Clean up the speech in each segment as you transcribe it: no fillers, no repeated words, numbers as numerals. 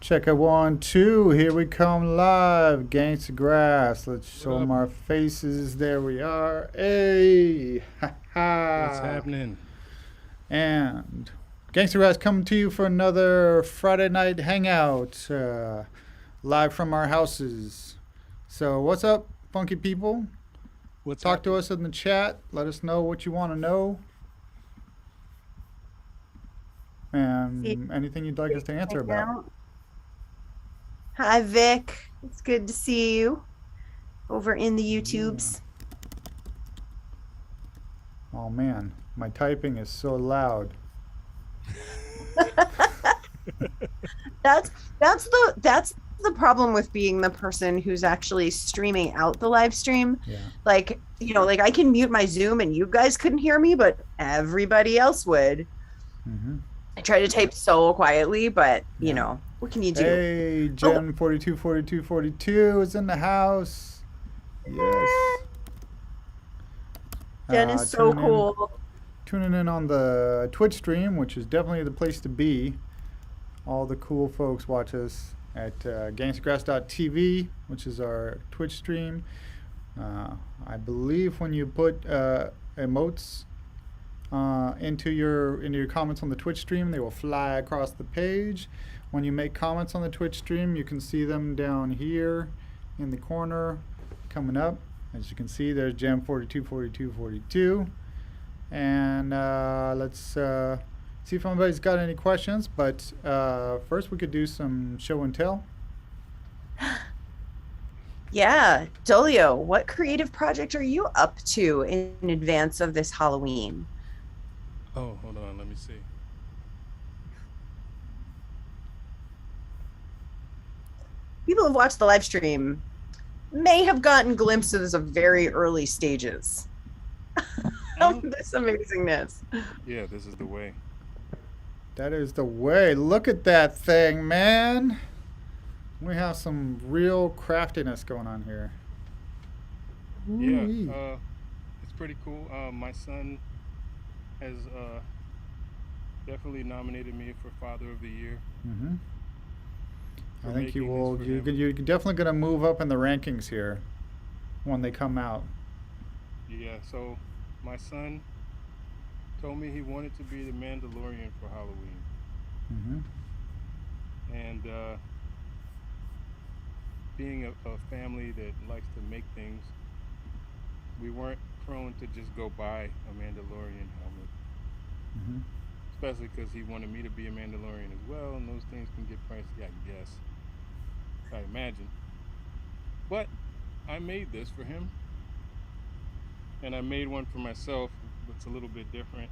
Check it 1, 2. Here we come live. Gangstagrass. Let's What show up? them our faces. There we are. Hey, ha What's ha. happening? And Gangstagrass coming to you for another Friday night hangout, live from our houses. So what's up, funky people? What's Talk to happening? us in the chat. Let us know what you want to know See and anything you'd like us to answer right about. now. Hi, Vic. It's good to see you over in the Yeah. YouTubes. Oh man, my typing is so loud. That's that's the problem with being the person who's actually streaming out the live stream. Yeah. Like, like I can mute my Zoom and you guys couldn't hear me, but everybody else would. Mm-hmm. I try to type so quietly, but Yeah. what can you do? Hey, Oh, Jen 424242 is in the house. Yes. Jen is so Tuning in, cool. tuning in on the Twitch stream, which is definitely the place to be. All the cool folks watch us at gangstagrass.tv, which is our Twitch stream. I believe when you put emotes into your comments on the Twitch stream, they will fly across the page. When you make comments on the Twitch stream, you can see them down here in the corner coming up. As you can see, there's Jam 424242. And let's see if anybody's got any questions. But first, we could do some show and tell. Yeah, Dolio, what creative project are you up to in advance of this Halloween? Oh, hold on. Let me see. People who've watched the live stream may have gotten glimpses of very early stages of this amazingness. Yeah, this is the way. That is the way. Look at that thing, man. We have some real craftiness going on here. Yeah, Ooh-wee. it's pretty cool. My son has definitely nominated me for Father of the Year Mm-hmm. for I think you making this will. for You, him. you're definitely going to move up in the rankings here when they come out. Yeah, so my son told me he wanted to be the Mandalorian for Halloween. Mm-hmm. And being a family that likes to make things, we weren't prone to just go buy a Mandalorian helmet, Mm-hmm. especially because he wanted me to be a Mandalorian as well, and those things can get pricey, I guess, I imagine. But I made this for him, and I made one for myself that's a little bit different.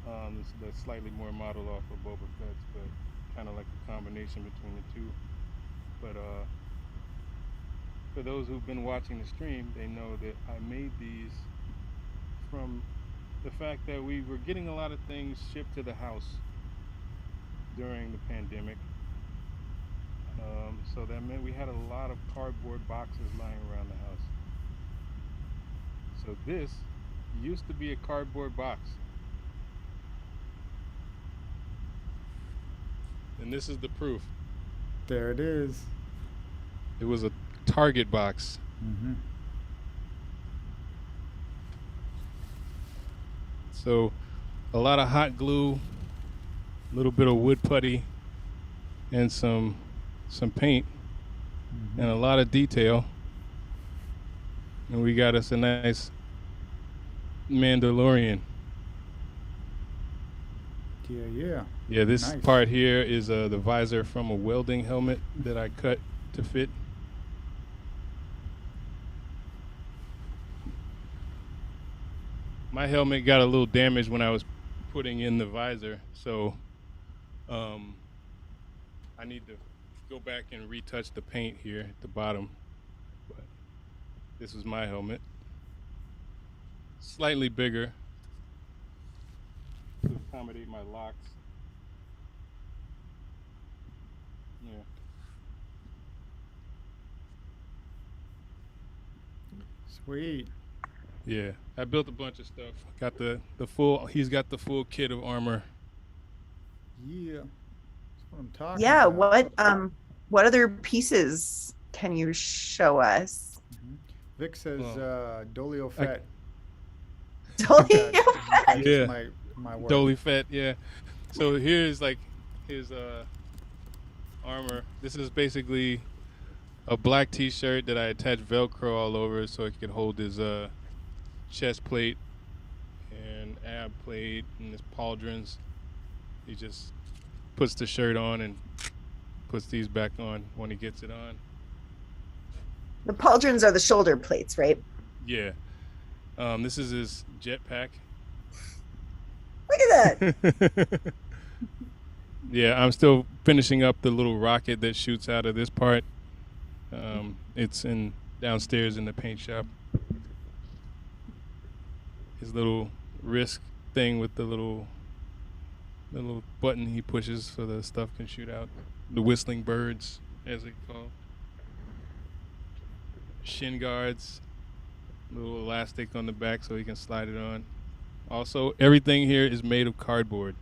That's slightly more modeled off of Boba Fett's, but kind of like a combination between the two. But for those who've been watching the stream, they know that I made these from the fact that we were getting a lot of things shipped to the house during the pandemic. So that meant we had a lot of cardboard boxes lying around the house. So this used to be a cardboard box. And this is the proof. There it is. It was a Target box. Mm-hmm. So a lot of hot glue, a little bit of wood putty, and some paint, Mm-hmm. and a lot of detail. And we got us a nice Mandalorian. Yeah, yeah. Yeah, this Nice. part here is the visor from a welding helmet that I cut to fit. My helmet got a little damaged when I was putting in the visor, so I need to go back and retouch the paint here at the bottom. But this is my helmet. Slightly bigger to accommodate my locks. Yeah. Sweet. Yeah. I built a bunch of stuff. Got the full he's got the full kit of armor. Yeah. what I'm talking Yeah, about. what other pieces can you show us? Vic says Well, Dolio I, Fett. Totally. He catches yeah, my work. Dolly Fett. Yeah. So here's like his armor. This is basically a black T-shirt that I attached Velcro all over so it could hold his chest plate and ab plate and his pauldrons. He just puts the shirt on and puts these back on when he gets it on. The pauldrons are the shoulder plates, right? Yeah. This is his jetpack. Look at that. Yeah, I'm still finishing up the little rocket that shoots out of this part. It's in downstairs in the paint shop. His little wrist thing with the little button he pushes so the stuff can shoot out. The whistling birds, as they call. Shin guards, little elastic on the back so he can slide it on. Also, everything here is made of cardboard.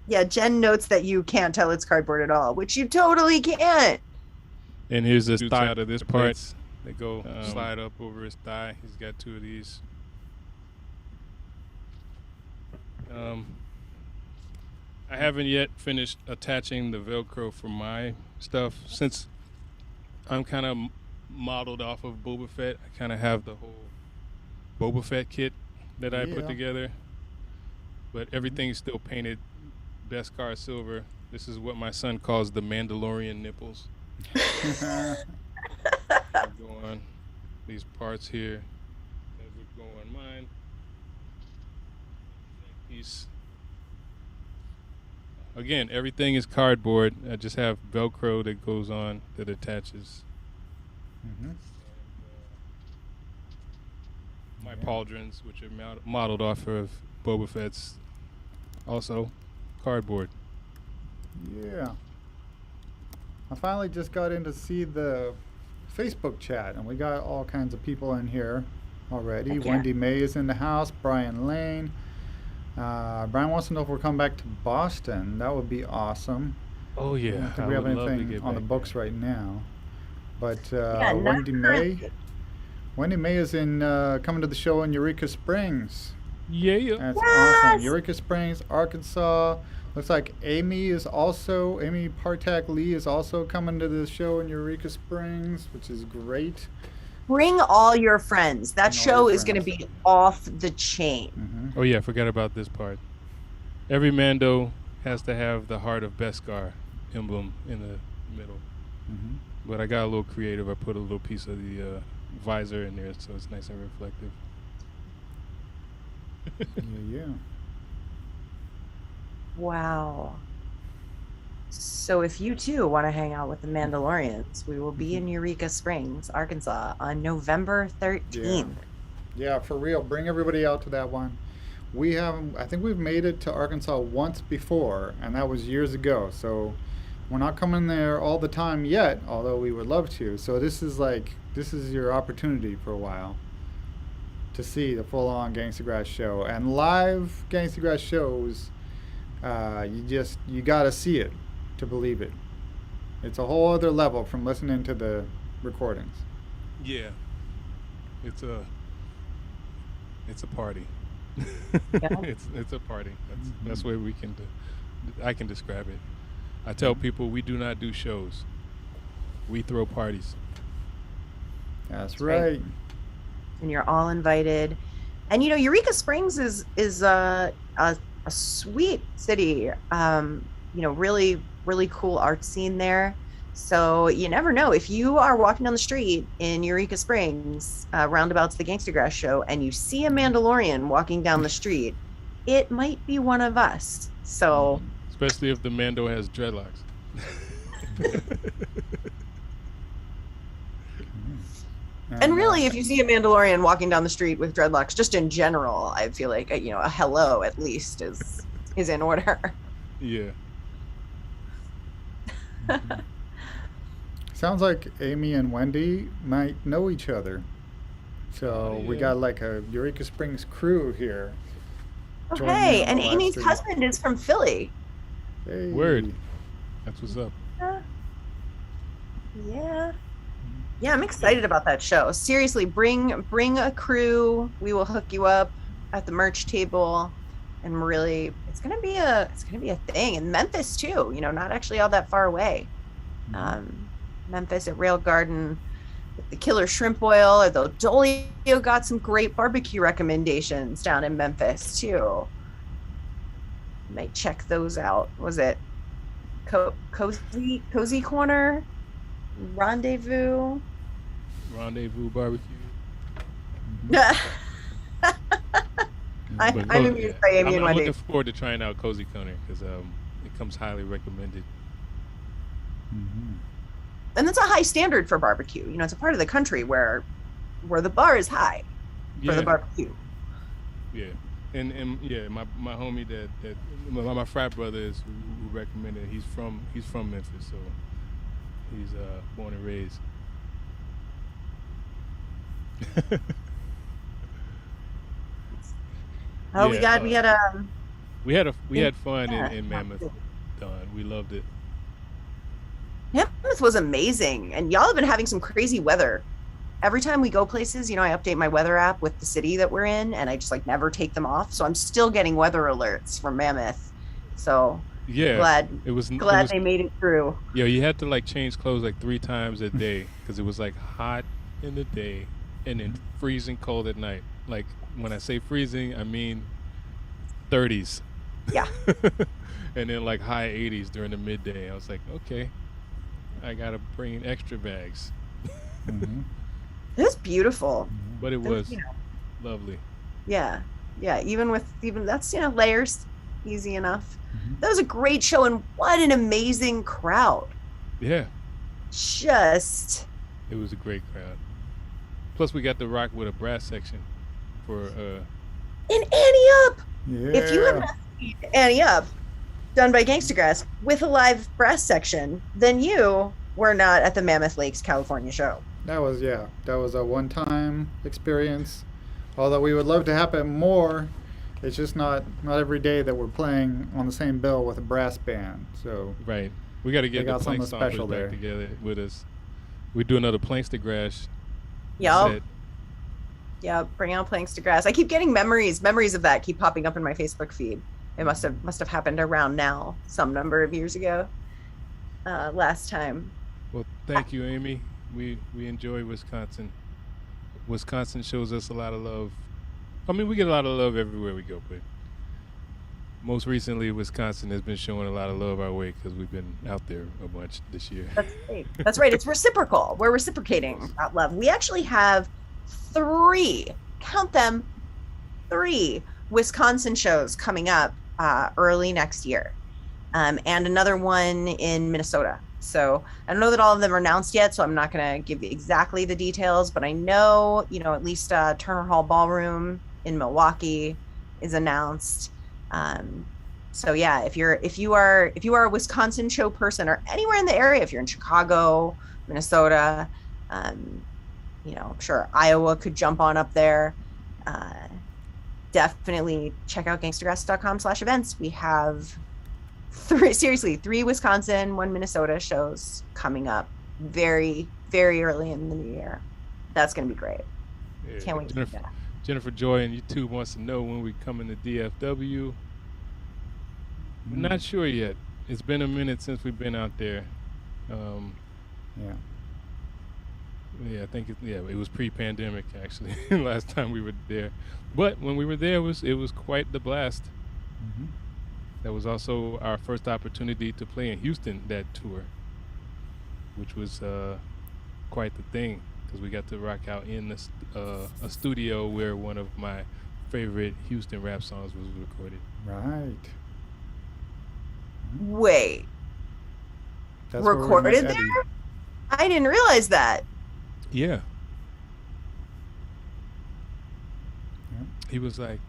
Yeah, Jen notes that you can't tell it's cardboard at all, which you totally can't. And here's the thigh out of this part. They go slide up over his thigh. He's got two of these. I haven't yet finished attaching the Velcro for my stuff. Since I'm kind of modeled off of Boba Fett, I kind of have the whole Boba Fett kit that I put together. But everything's still painted Beskar silver. This is what my son calls the Mandalorian nipples. Go on these parts here. That would go on mine. Piece. Again, everything is cardboard. I just have Velcro that goes on that attaches. My pauldrons, which are modeled off of Boba Fett's, also cardboard. Yeah. I finally just got in to see the Facebook chat, and we got all kinds of people in here already. Okay. Wendy May is in the house. Brian Lane. Brian wants to know if we're coming back to Boston. That would be awesome. Oh yeah, I don't think we have anything on the books right now. But Wendy May. Wendy May is in coming to the show in Eureka Springs. Yeah. That's awesome. Eureka Springs, Arkansas. Looks like Amy Partak Lee is also coming to the show in Eureka Springs, which is great. Bring all your friends. That Bring all show your is going to friends. be off the chain. Oh yeah, I forgot about this part. Every Mando has to have the heart of Beskar emblem in the middle. But I got a little creative. I put a little piece of the visor in there so it's nice and reflective. Yeah. Wow. So if you too want to hang out with the Mandalorians, we will be in Eureka Springs, Arkansas on November 13th. Yeah, for real. Bring everybody out to that one. I think we've made it to Arkansas once before, and that was years ago. So we're not coming there all the time yet, although we would love to. So this is your opportunity for a while to see the full-on Gangstagrass show. And live Gangstagrass shows, you got to see it to believe it. It's a whole other level from listening to the recordings. Yeah. It's a party. It's a party. That's the way I can describe it. I tell people we do not do shows. We throw parties. That's right. And you're all invited. And Eureka Springs is a sweet city. Really, really cool art scene there. So you never know. If you are walking down the street in Eureka Springs, roundabouts the Gangstagrass show, and you see a Mandalorian walking down the street, it might be one of us. So, especially if the Mando has dreadlocks. and really, if you see a Mandalorian walking down the street with dreadlocks, just in general, I feel like a hello at least is in order. Yeah. Sounds like Amy and Wendy might know each other. So we got like a Eureka Springs crew here. Okay, and Amy's husband is from Philly. Hey. Word. That's what's up. Yeah. Yeah, I'm excited about that show. Seriously, bring a crew. We will hook you up at the merch table, and really, it's gonna be a thing. And Memphis too. You know, not actually all that far away. Memphis at Rail Garden with the killer shrimp oil, or the Dolio got some great barbecue recommendations down in Memphis too. Might check those out. Was it Cozy Corner? Rendezvous? Rendezvous barbecue. I'm amused by Amy and I'm Wendy. looking forward to trying out Cozy Corner because it comes highly recommended. And that's a high standard for barbecue. You know, it's a part of the country where the bar is high for the barbecue. Yeah, and yeah, my homie that my frat brother is who recommended. He's from Memphis, so he's born and raised. Oh, Yeah, we had we had fun yeah, in Mammoth. Don, we loved it. Mammoth was amazing, and y'all have been having some crazy weather. Every time we go places, you know, I update my weather app with the city that we're in, and I just like never take them off. So I'm still getting weather alerts from Mammoth. So Yeah, glad it was they made it through. Yeah, you had to like change clothes like 3 times a day because it was like hot in the day and then freezing cold at night. Like when I say freezing, I mean 30s. Yeah. And then like high 80s during the midday. I was like, okay, I gotta bring in extra bags. It was beautiful. But it was You know, lovely. yeah. Even that's, you know, layers, easy enough. That was a great show, and what an amazing crowd. Yeah, Just it was a great crowd. Plus, we got to rock with a brass section for in Annie Up. Yeah. If you have not seen Annie Up, done by Gangstagrass with a live brass section, then you were not at the Mammoth Lakes, California show. That was a one-time experience. Although we would love to happen more, it's just not every day that we're playing on the same bill with a brass band. So right. We got to get They the got Plank something Stompers special back there. together with us. We do another Plankstagrass Yep. set. Yeah, bring out Gangstagrass. I keep getting memories of that keep popping up in my Facebook feed. It must have happened around now, some number of years ago. Last time. Well, thank you, Amy. We enjoy Wisconsin. Wisconsin shows us a lot of love. I mean, we get a lot of love everywhere we go, but most recently, Wisconsin has been showing a lot of love our way because we've been out there a bunch this year. That's right. It's reciprocal. We're reciprocating that love. We actually have 3, count them, 3 Wisconsin shows coming up early next year, and another one in Minnesota. So I don't know that all of them are announced yet, so I'm not going to give you exactly the details, but I know, you know, at least Turner Hall Ballroom in Milwaukee is announced. So yeah, if you are a Wisconsin show person or anywhere in the area, if you're in Chicago, Minnesota, you know, sure, Iowa could jump on up there. Definitely check out gangstagrass.com/events. We have 3 Wisconsin, 1 Minnesota shows coming up very, very early in the new year. That's going to be great. Yeah, Can't wait to see that. Jennifer Joy and YouTube wants to know when we come in the DFW. We're not sure yet. It's been a minute since we've been out there. yeah. Yeah, I think it was pre-pandemic actually. Last time we were there, but when we were there, it was quite the blast. That was also our first opportunity to play in Houston that tour, which was quite the thing because we got to rock out in a studio where one of my favorite Houston rap songs was recorded. Right. Wait, That's where we met recorded Eddie. there? I didn't realize that. Yeah. Yep. He was like,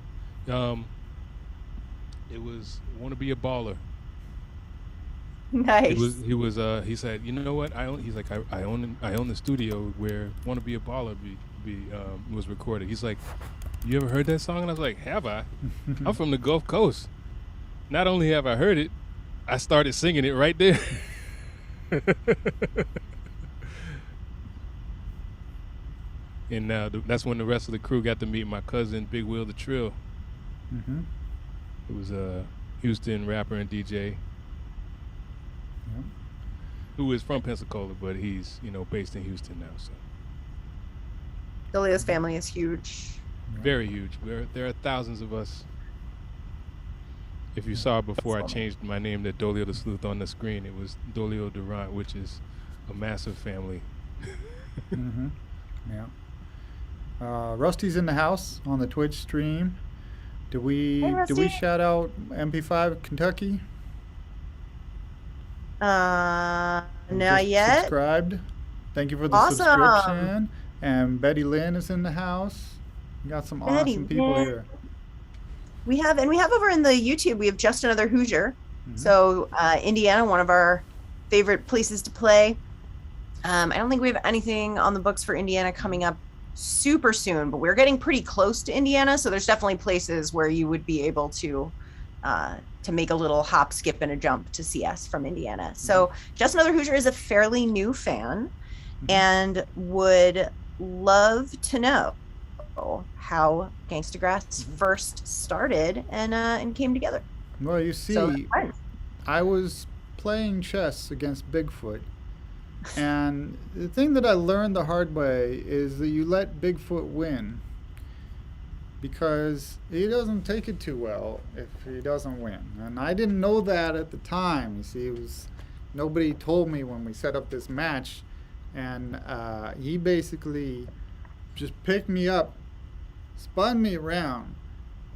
it was want to be a baller. Nice. He said, you know what? I own the studio where "Want to Be a Baller" was recorded. He's like, you ever heard that song? And I was like, have I? I'm from the Gulf Coast. Not only have I heard it, I started singing it right there. And that's when the rest of the crew got to meet my cousin, Big Will the Trill, Mm-hmm. who was a Houston rapper and DJ Yep. who is from Pensacola, but he's based in Houston now. So Dolio's family is huge. very huge. There are thousands of us. If you saw before I That's changed my name to Dolio the Sleuth on the screen, it was Dolio Durant, which is a massive family. Mm-hmm. Yeah. Rusty's in the house on the Twitch stream. Do we Hey, do we Rusty. shout out MP5 Kentucky? Who Not just yet. subscribed. Thank you for the Awesome. subscription. And Betty Lynn is in the house. We got some Betty awesome people Lynn. here. We have over in the YouTube, we have Just Another Hoosier. Mhm. So Indiana, one of our favorite places to play. I don't think we have anything on the books for Indiana coming up super soon, but we're getting pretty close to Indiana. So there's definitely places where you would be able to make a little hop, skip, and a jump to see us from Indiana. So Just Another Hoosier is a fairly new fan and would love to know how Gangstagrass first started and came together. Well, you So see, fun. I was playing chess against Bigfoot. And the thing that I learned the hard way is that you let Bigfoot win because he doesn't take it too well if he doesn't win. And I didn't know that at the time. You see, nobody told me when we set up this match, and he basically just picked me up, spun me around,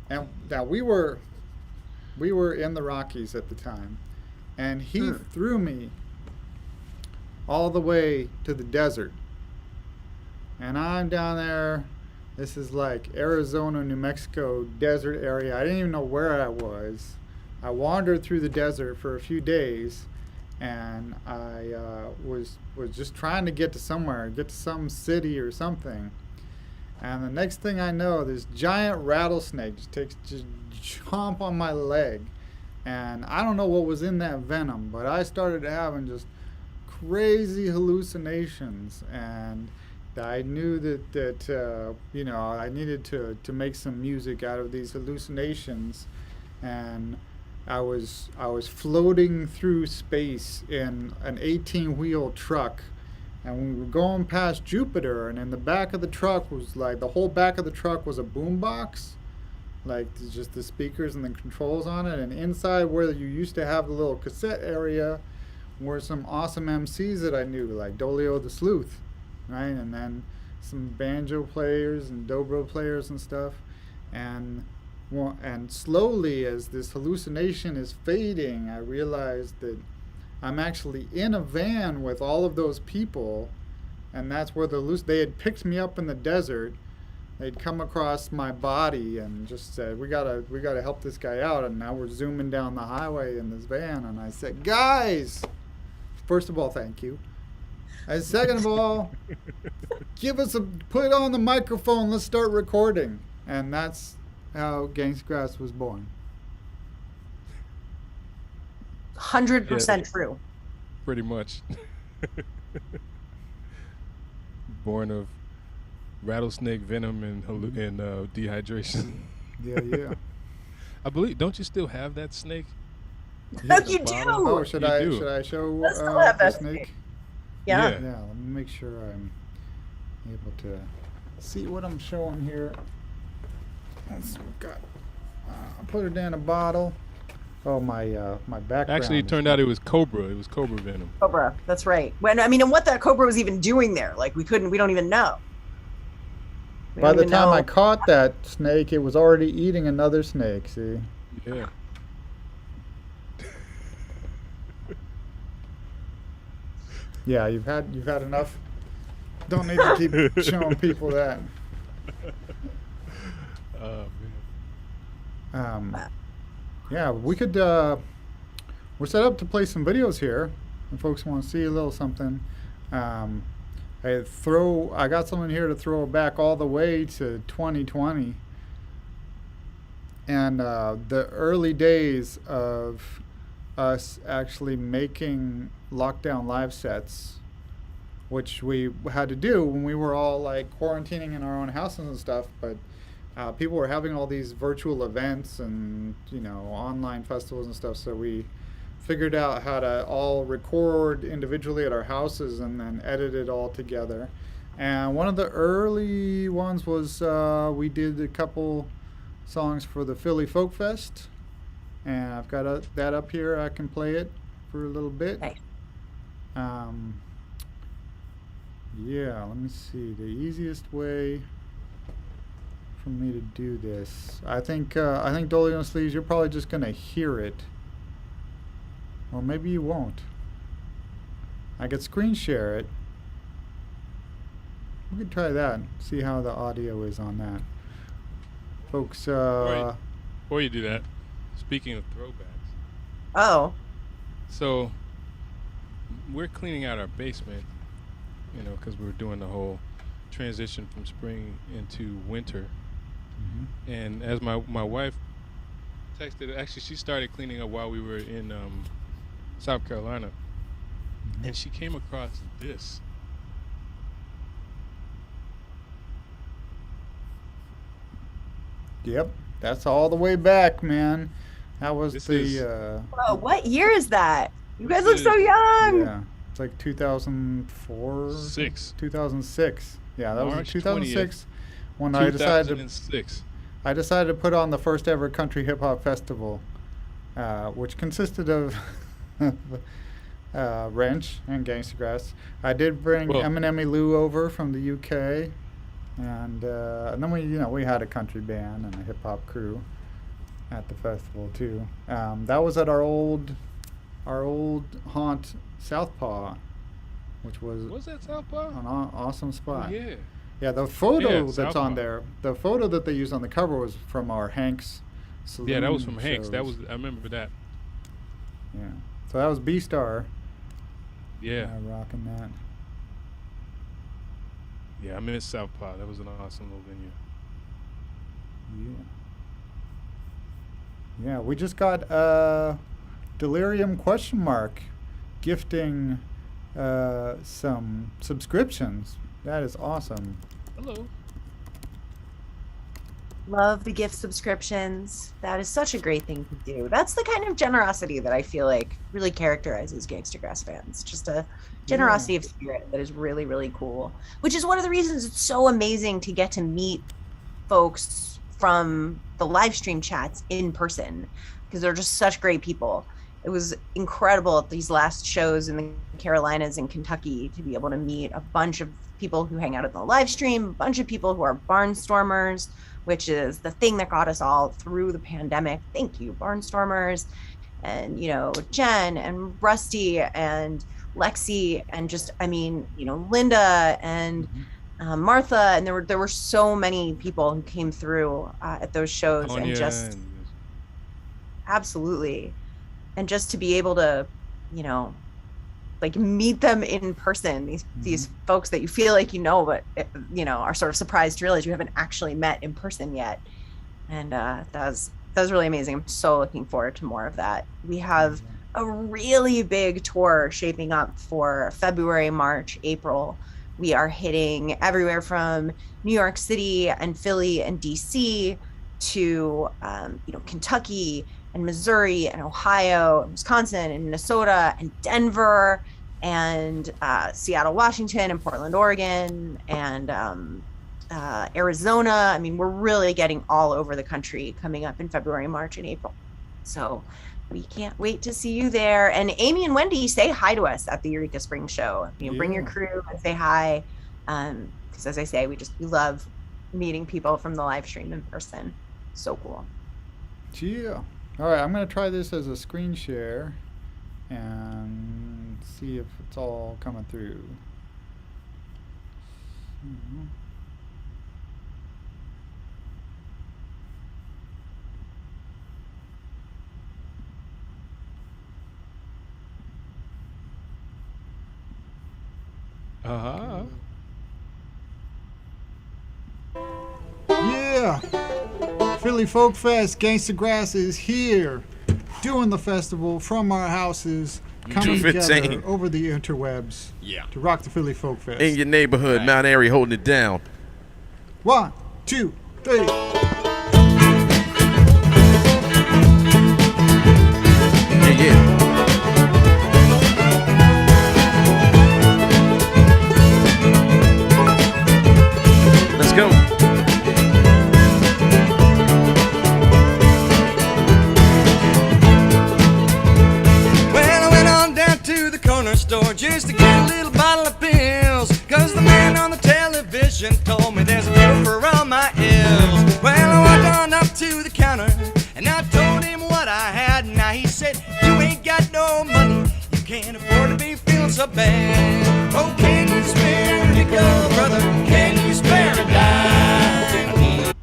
and now we were in the Rockies at the time, and he threw me all the way to the desert. And I'm down there. This is like Arizona, New Mexico desert area. I didn't even know where I was. I wandered through the desert for a few days, and I was just trying to get to somewhere, get to some city or something. And the next thing I know, this giant rattlesnake just chomp on my leg. And I don't know what was in that venom, but I started having just crazy hallucinations, and I knew that I needed to make some music out of these hallucinations, and I was floating through space in an 18-wheel truck, and we were going past Jupiter, and in the back of the truck was like the whole back of the truck was a boombox, like just the speakers and the controls on it, and inside where you used to have the little cassette area were some awesome MCs that I knew, like Dolio the Sleuth, right? And then some banjo players and dobro players and stuff. And slowly, as this hallucination is fading, I realized that I'm actually in a van with all of those people, and that's where they had picked me up in the desert. They'd come across my body and just said, we gotta help this guy out. And now we're zooming down the highway in this van, and I said, guys, first of all, thank you. And second of all, put on the microphone, let's start recording. And that's how Gangstagrass was born. 100% true. Pretty much. Born of rattlesnake venom and dehydration. Yeah. I believe. Don't you still have that snake? Oh, The you bottle? do. Oh, should You I do. show I still have the that snake? snake. Yeah. Yeah. Yeah, let me make sure I'm able to see what I'm showing here. Let's see what we've got. I put it in a bottle. Oh, my background. Actually, it turned out it was cobra. It was cobra venom. Cobra. That's right. And what that cobra was even doing there, like we don't even know. We By don't the even time know. I caught that snake, it was already eating another snake. See? Yeah. Yeah, you've had enough. Don't need to keep showing people that. Oh man. Yeah, we could. We're set up to play some videos here, if folks want to see a little something. I got someone here to throw back all the way to 2020, and the early days of us actually making lockdown live sets, which we had to do when we were all like quarantining in our own houses and stuff. But people were having all these virtual events and online festivals and stuff. So we figured out how to all record individually at our houses and then edit it all together. And one of the early ones was we did a couple songs for the Philly Folk Fest, and I've got that up here. I can play it for a little bit. Nice. Yeah, let me see. The easiest way for me to do this, I think Dolly on Sleeves, you're probably just gonna hear it, or maybe you won't. I could screen share it. We could try that. See how the audio is on that, folks. Before you do that, speaking of throwbacks. Oh. So we're cleaning out our basement, because we're doing the whole transition from spring into winter. Mm-hmm. And as my wife texted, actually she started cleaning up while we were in South Carolina, Mm-hmm. and she came across this. Yep, that's all the way back, man. That was This the is- Whoa, what year is that? You guys This look so is- young. yeah, it's like 2004, 2006. Yeah, that was March 2006 when I decided 2006. to put on the first ever country hip hop festival, which consisted of Wrench and Gangstagrass. I did bring Well- Eminem Lou over from the UK, and then we had a country band and a hip hop crew at the festival too. That was at our old haunt Southpaw, which was that Southpaw? an awesome spot. Yeah. Yeah, the photo Yeah, that's Southpaw. on there, the photo that they used on the cover was from our Hanks Saloon Yeah, that was from Hanks. That shows. was I remember that. Yeah. So that was B-Star Yeah. rocking that. Yeah, I miss Southpaw. That was an awesome little venue. Yeah. Yeah, we just got Delirium ? Gifting some subscriptions. That is awesome. Hello. Love the gift subscriptions. That is such a great thing to do. That's the kind of generosity that I feel like really characterizes Gangstagrass fans. Just a generosity of spirit that is really, really cool. Which is one of the reasons it's so amazing to get to meet folks from the live stream chats in person, because they're just such great people. It was incredible at these last shows in the Carolinas and Kentucky to be able to meet a bunch of people who hang out at the live stream, a bunch of people who are barnstormers, which is the thing that got us all through the pandemic. Thank you, barnstormers. And, Jen and Rusty and Lexi and just, Linda and Martha. And there were so many people who came through at those shows. Tonya And just and- absolutely. And just to be able to, meet them in person, these folks that you feel like but are sort of surprised to realize you haven't actually met in person yet. And that was really amazing. I'm so looking forward to more of that. We have a really big tour shaping up for February, March, April. We are hitting everywhere from New York City and Philly and DC to Kentucky and Missouri and Ohio and Wisconsin and Minnesota and Denver and Seattle, Washington and Portland, Oregon and Arizona. We're really getting all over the country coming up in February, March, and April. So we can't wait to see you there. And Amy and Wendy, say hi to us at the Eureka Spring Show. Bring your crew and say hi. Because as I say, we love meeting people from the live stream in person. So cool. Yeah. All right, I'm going to try this as a screen share and see if it's all coming through. Uh-huh. Yeah. Philly Folk Fest, Gangstagrass is here. doing the festival from our houses, coming together 215. over the interwebs to rock the Philly Folk Fest. In your neighborhood, Mount Airy holding it down. 1, 2, 3. Yeah. Let's go. Well, I went on down to the corner store just to get a little bottle of pills, 'cause the man on the television told me there's a cure for all my ills. Well, I walked on up to the counter and I told him what I had. Now he said, you ain't got no money, you can't afford to be feeling so bad. Oh, can you spare a nickel, brother? Can you spare a dime?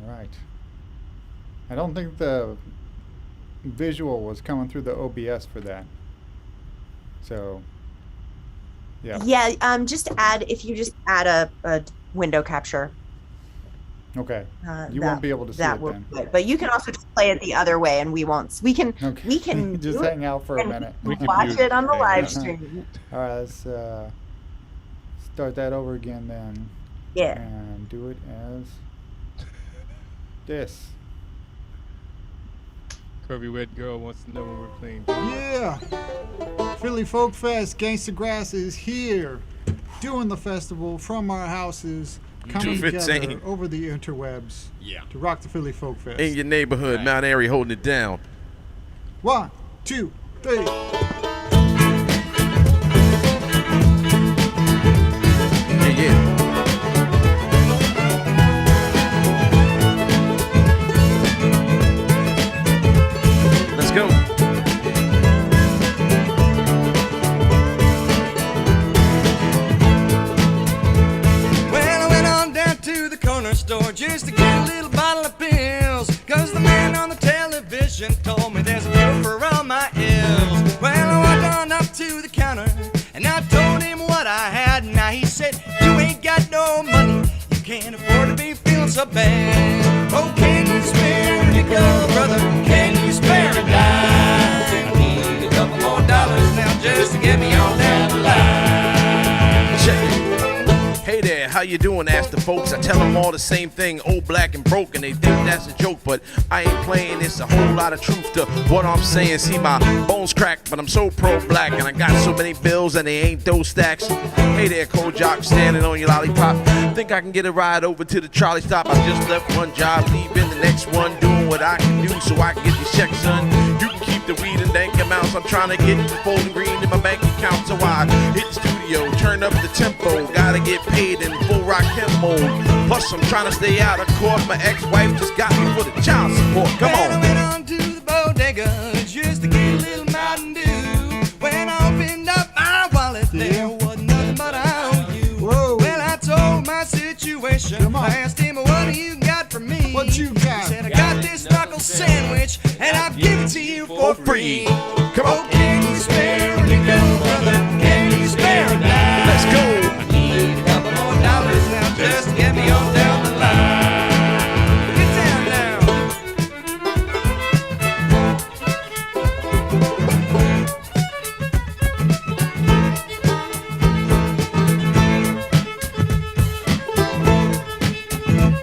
All right. I don't think the visual was coming through the OBS for that. So, yeah. Yeah, just add, if you just add a window capture. Okay. You won't be able to see it then. Do it. But you can also just play it the other way, and we won't. We can. Okay. We can just do hang it, out for a and minute. we can watch it on the live stream. All right, let's start that over again then. Yeah. And do it as this. Curvy Red Girl wants to know when we're playing. Yeah. Philly Folk Fest, Gangstagrass is here, doing the festival from our houses, coming 215. together over the interwebs to rock the Philly Folk Fest. In your neighborhood, Mount Airy holding it down. 1, 2, 3. Yeah. Let's go. Well, I went on down to the corner store just to get a little bottle of pills, 'cause the man on the television told me there's a cure for all my ills. Well, I walked on up to the counter and I told him what I had. Now he said, you ain't got no money, you can't afford to be feeling so bad. Oh, can you spare a nickel, brother? Can you spare a dime? I need a couple more dollars now just to get me on down the line. Check it. Hey there, how you doing? Ask the folks. I tell them all the same thing, old, black, and broke, and they think that's a joke, but I ain't playing. It's a whole lot of truth to what I'm saying. See, my bones cracked, but I'm so pro-black, and I got so many bills, and they ain't those stacks. Hey there, cold jock, standing on your lollipop. Think I can get a ride over to the trolley stop? I just left one job, leaving the next one, doing what I can do so I can get these checks, son. You can keep the weed and dank amounts. I'm trying to get the folding green in my bank account, so I hit the studio, turn up the tempo. Gotta get paid in full rock tempo. Plus, I'm trying to stay out of court. My ex-wife just got me for the child support. Come Well, I on. went on to the bodega just to get a little Mountain Dew. When I opened up my wallet, there wasn't nothing but IOU. Whoa. Well, I told my situation. Come on. I asked him, what do you got for me? What you got? He said, I got this knuckle sandwich, and I'll give it to you for free. Come Oh, on. can you spare a nickel, brother? Can you spare a dime? Let's go. I need a couple more dollars now just to get me on down the line. Get down now.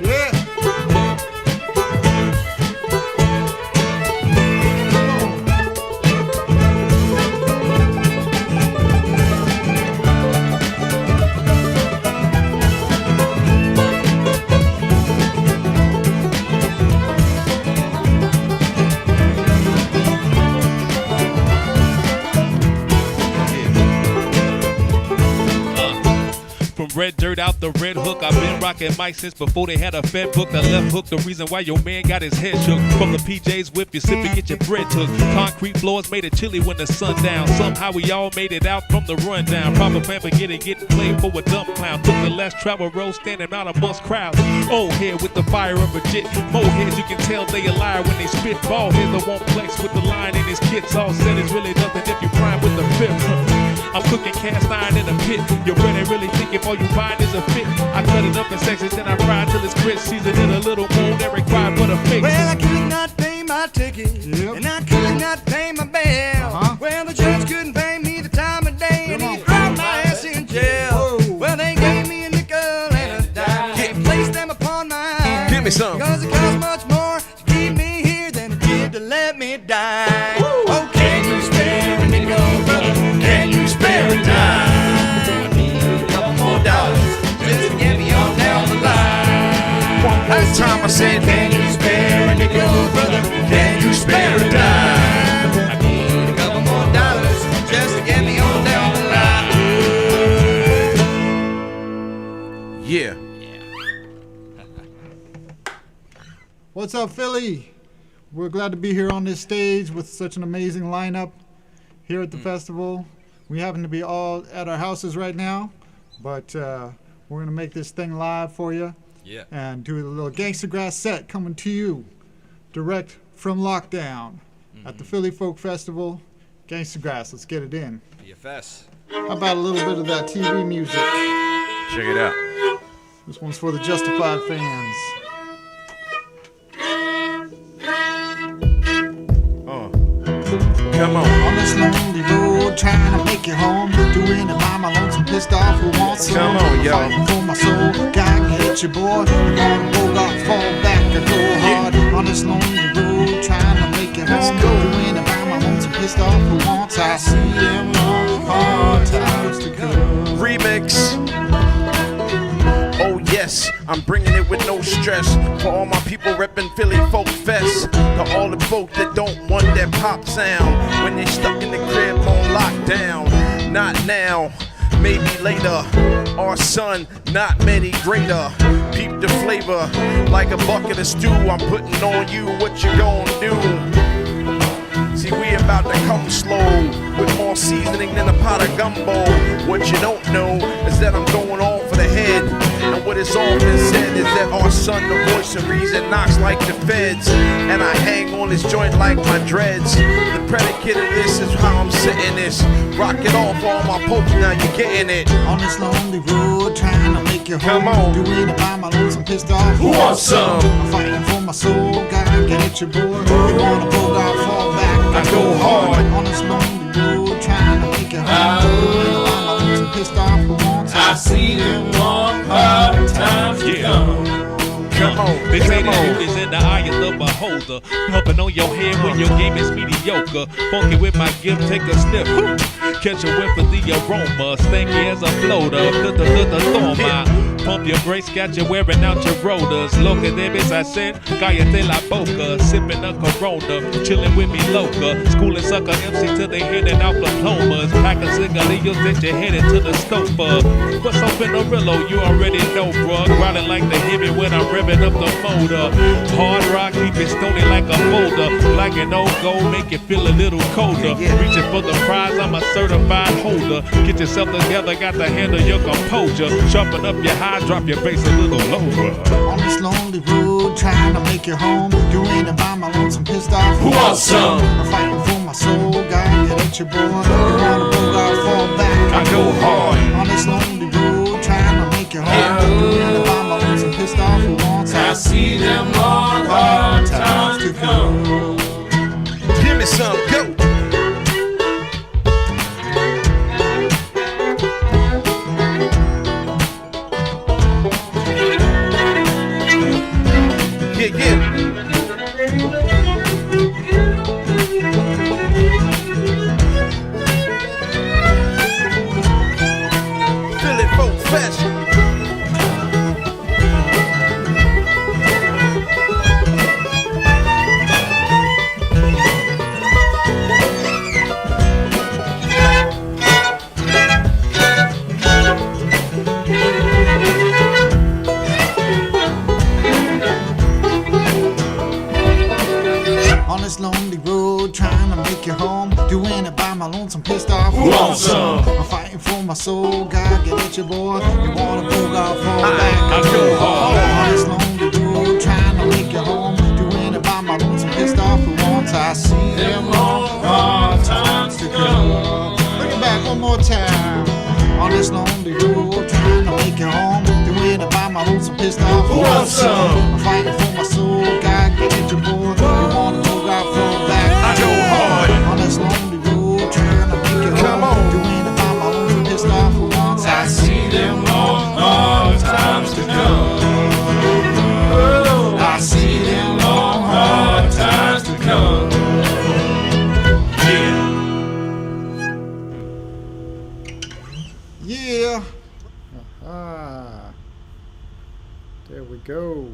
Yeah. From red dirt out the red hook, I've been rocking mic since before they had a Fed book. The left hook, the reason why your man got his head shook. From the PJs whip, you sip and get your bread took. Concrete floors made it chilly when the sun down. Somehow we all made it out from the rundown. Proper plan for getting played for a dumb clown. Took the less travel road, standing out amongst crowds. Old head with the fire of a jit. More heads, you can tell they a liar when they spit. Ball heads, the one flex with the line in his kits. All said is really nothing if you prime with the fifth. I'm cooking cast iron in a pit. Your bread ain't really thinking all you find is a fit. I cut it up in sections, then I fry till it's grits. Season it a little more than required for the fix. Well, I could not pay my ticket, Yep. and I could not pay my bail. Well, the judge couldn't pay me the time of day, and he threw my ass in jail. Whoa. Well, they gave me a nickel and a dime, and placed them upon my eyes. Give me some. Cause it cost much more to keep me here than it did to let me die. Oh, can you spare a nickel, brother? Can you spare a dime? I need a couple more dollars just to get me on down the line. Last time I said, Can you spare a nickel, brother? Can you spare a dime? I need a couple more dollars just to get me on down the line. yeah. What's up, Philly? We're glad to be here on this stage with such an amazing lineup here at the festival. We happen to be all at our houses right now, but we're going to make this thing live for you. Yeah. And do a little Gangstagrass set coming to you direct from lockdown at the Philly Folk Festival. Gangstagrass, let's get it in. BFS. How about a little bit of that TV music? Check it out. This one's for the Justified fans. Come on. On this lonely road, trying to make it home, doing it by my lonesome, pissed off, who wants some? Come on, yo. Fighting for my soul, gotta get your boy. You wanna go, got fall back, I go hard. On this lonely road, trying to make it home, doing it by my lonesome, pissed off, who wants? I see them on hard times to come. Remix. Oh yes, I'm bringing it with no stress. For all my people reppin' Philly Folk Fest. To all the folk that don't want that pop sound. When they stuck in the crib on lockdown. Not now, maybe later. Our son, not many greater. Peep the flavor, like a bucket of stew. I'm putting on you, what you gonna do? See, we about to come slow with more seasoning than a pot of gumbo. What you don't know is that I'm going on for the head. And what is often said is that our son, the voice of reason, knocks like the feds. And I hang on this joint like my dreads. The predicate of this is how I'm sitting this. Rock it off all my popes, now you're getting it. On this lonely road, trying to make it home, Come on. doing it by my lonesome, pissed off. Who wants some? I'm fighting for my soul, gotta get at your boy. You wanna go, gotta fall back. I go hard. On this lonely road, trying to make it home, doing it by my lonesome, pissed off. Who wants? I see them on hard times to come. Come on, They say come the on. truth is in the eye of the beholder. Pumping on your head when your game is mediocre. Funky with my gift, take a sniff. Whew. Catch a whiff of the aroma. Stanky as a floater. Toma. Pump your brakes, got you wearing out your rotors. Loca de besacen, cállate la boca. Sipping a Corona, chilling with me loca. Schooling sucker MC till they handing out diplomas. Pack of cigarillos that you're headed to the stove for. What's up in the Rillo? You already know, bruh. Grinding like the heavy when I'm revving up the motor. Hard rock, keep it stony like a boulder. Like an old gold, make it feel a little colder. Reaching for the prize, I'm a certified holder. Get yourself together, got to handle your composure. Sharpen up your high, drop your bass a little lower. On this lonely road, trying to make it home, doing it by my lonesome, pissed off. Who wants some? I'm fighting for my soul, gotta get at your boy. You wanna go, gotta fall back. I go hard. On this lonely road, trying to make it home, doing it by my lonesome, pissed off. Who wants? I see them on hard times to come. Give me some, go. Yeah, yeah. Philly Folk Fest. On this lonely road, trying to make it home, doing it by my lonesome, pissed off. Who wants some? I'm fighting for my soul, gotta get at your boy. You wanna go, gotta fall back. I go hard. On this lonely road, trying to make it home, doing it by my lonesome, pissed off. Who wants? I see Them on hard times to come. Bring it back one more time. On this lonely road, trying to make it home, doing it by my lonesome, pissed off. Who wants some? I'm fighting for my soul, gotta get at your boy. You wanna go, There we go.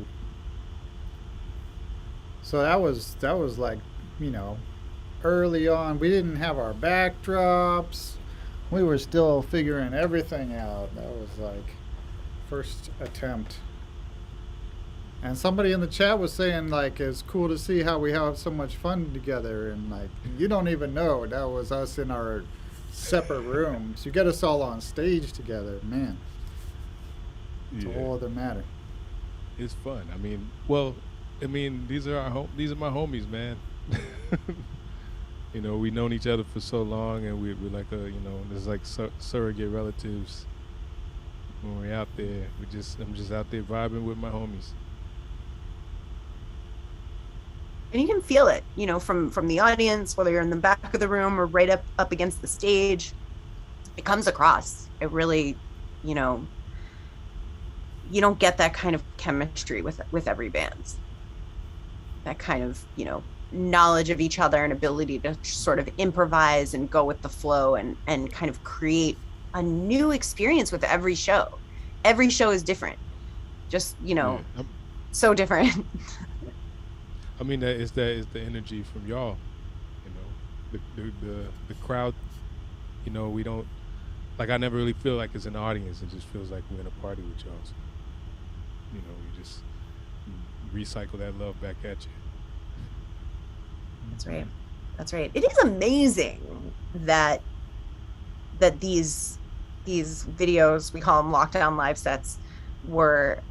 So that was like, you know, early on. We didn't have our backdrops. We were still figuring everything out. That was like first attempt. And somebody in the chat was saying like it's cool to see how we have so much fun together, and like you don't even know that was us in our separate rooms. You get us all on stage together, man. It's a whole other matter. It's fun. I mean, these are my homies, man. You know, we've known each other for so long, and we're like there's like surrogate relatives. When we're out there, I'm just out there vibing with my homies. And you can feel it, you know, from the audience, whether you're in the back of the room or right up against the stage. It comes across. It really, you know, you don't get that kind of chemistry with every band. That kind of, you know, knowledge of each other and ability to sort of improvise and go with the flow and kind of create a new experience with every show. Every show is different. Just, you know, so different. I mean, that is the energy from y'all, you know, the crowd. You know, we don't like. I never really feel like it's an audience. It just feels like we're in a party with y'all. So, you know, we just recycle that love back at you. That's right. That's right. It is amazing that these videos, we call them lockdown live sets, were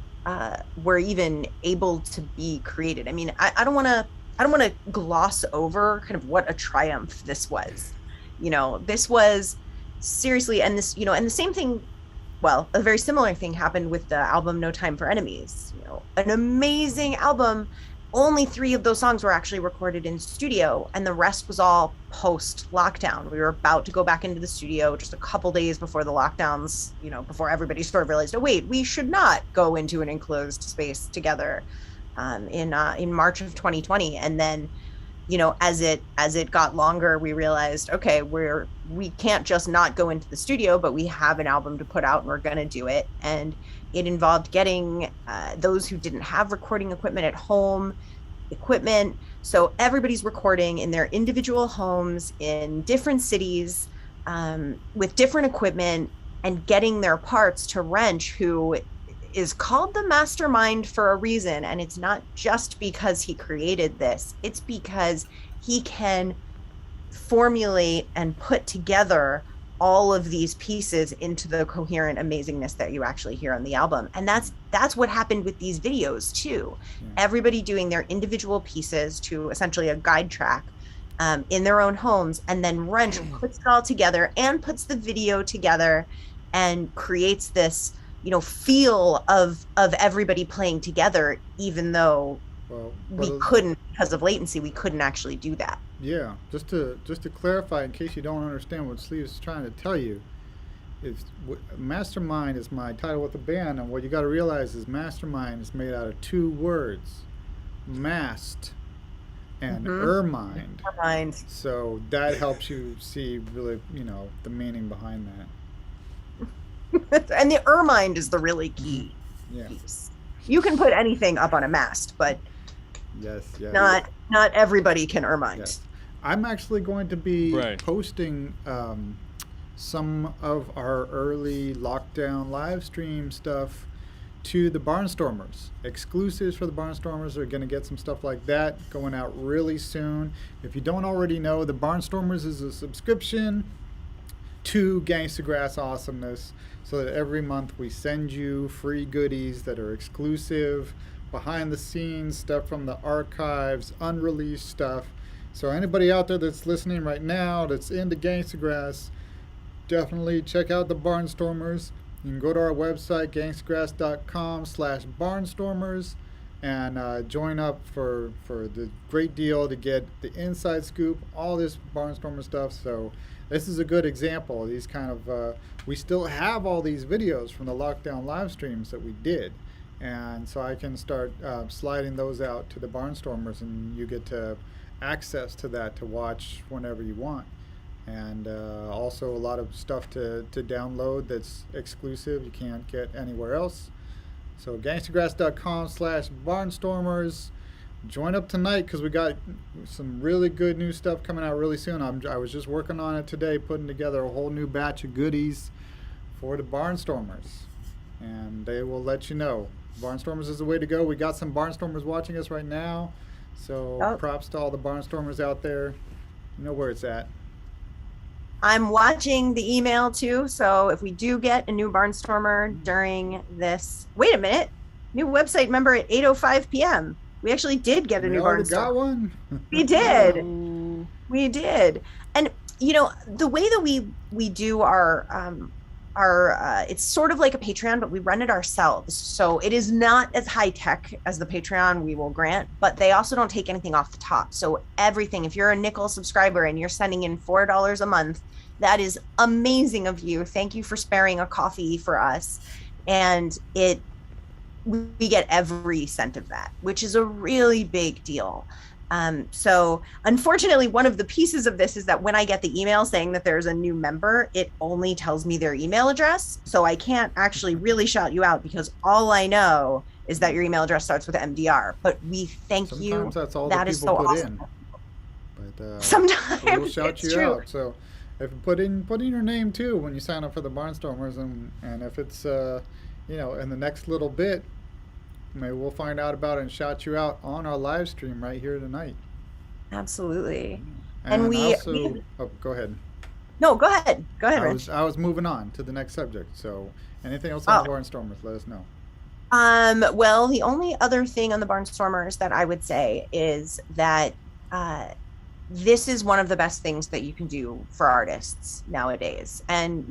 even able to be created. I mean, I don't want to gloss over kind of what a triumph this was. You know, this was seriously, and this, you know, and the same thing, well, a very similar thing happened with the album No Time for Enemies. You know, an amazing album. Only 3 of those songs were actually recorded in studio, and the rest was all post-lockdown. We were about to go back into the studio just a couple days before the lockdowns, you know, before everybody sort of realized, oh wait, we should not go into an enclosed space together, in March of 2020. And then, you know, as it got longer, we realized, okay, we can't just not go into the studio, but we have an album to put out and we're going to do it. And it involved getting those who didn't have recording equipment at home, equipment. So everybody's recording in their individual homes in different cities, with different equipment, and getting their parts to Wrench, who is called the mastermind for a reason. And it's not just because he created this, it's because he can formulate and put together all of these pieces into the coherent amazingness that you actually hear on the album. And that's what happened with these videos too. Everybody doing their individual pieces to essentially a guide track, in their own homes, and then Wrench puts it all together and puts the video together and creates this, you know, feel of everybody playing together, even though we couldn't, because of latency, we couldn't actually do that. Yeah, just to clarify, in case you don't understand what Sleeve is trying to tell you, Mastermind is my title with the band, and what you got to realize is Mastermind is made out of 2 words, mast and ermine. So that helps you see really, you know, the meaning behind that. And the ermine is the really key piece. You can put anything up on a mast, but not everybody can ermine. Yes. I'm actually going to be posting some of our early lockdown live stream stuff to the Barnstormers. Exclusives for the Barnstormers are going to get some stuff like that going out really soon. If you don't already know, the Barnstormers is a subscription to Gangstagrass awesomeness, so that every month we send you free goodies that are exclusive, behind the scenes stuff from the archives, unreleased stuff. So anybody out there that's listening right now that's into Gangstagrass, definitely check out the Barnstormers. You can go to our website, gangstagrass.com/barnstormers, and join up for the great deal to get the inside scoop, all this Barnstormer stuff. So this is a good example of these kind of, we still have all these videos from the lockdown live streams that we did. And so I can start sliding those out to the Barnstormers, and you get to access to that to watch whenever you want. And also a lot of stuff to download that's exclusive, you can't get anywhere else. So gangstagrass.com/barnstormers. Join up tonight because we got some really good new stuff coming out really soon. I was just working on it today, putting together a whole new batch of goodies for the Barnstormers, and they will let you know. Barnstormers is the way to go. We got some Barnstormers watching us right now, so props to all the Barnstormers out there. You know where it's at. I'm watching the email too, so if we do get a new Barnstormer during this, wait a minute, new website member at 8:05 p.m. We actually did get a new Barnstormer. Got one. We did. We did. And you know, the way that we do our it's sort of like a Patreon, but we run it ourselves. So it is not as high tech as the Patreon we will grant, but they also don't take anything off the top. So everything, if you're a nickel subscriber and you're sending in $4 a month, that is amazing of you. Thank you for sparing a coffee for us. And we get every cent of that, which is a really big deal. So unfortunately, one of the pieces of this is that when I get the email saying that there's a new member, it only tells me their email address. So I can't actually really shout you out because all I know is that your email address starts with MDR. But we thank you. Sometimes that's all that that is people so put awesome. in. But sometimes we'll shout it's you true. out. So if you put in your name too when you sign up for the Barnstormers, and if it's in the next little bit, maybe we'll find out about it and shout you out on our live stream right here tonight. Absolutely. And we also, go ahead. No, go ahead. Go ahead, Rich. I was moving on to the next subject. So anything else on the Barnstormers, let us know. Well, the only other thing on the Barnstormers that I would say is that this is one of the best things that you can do for artists nowadays. And,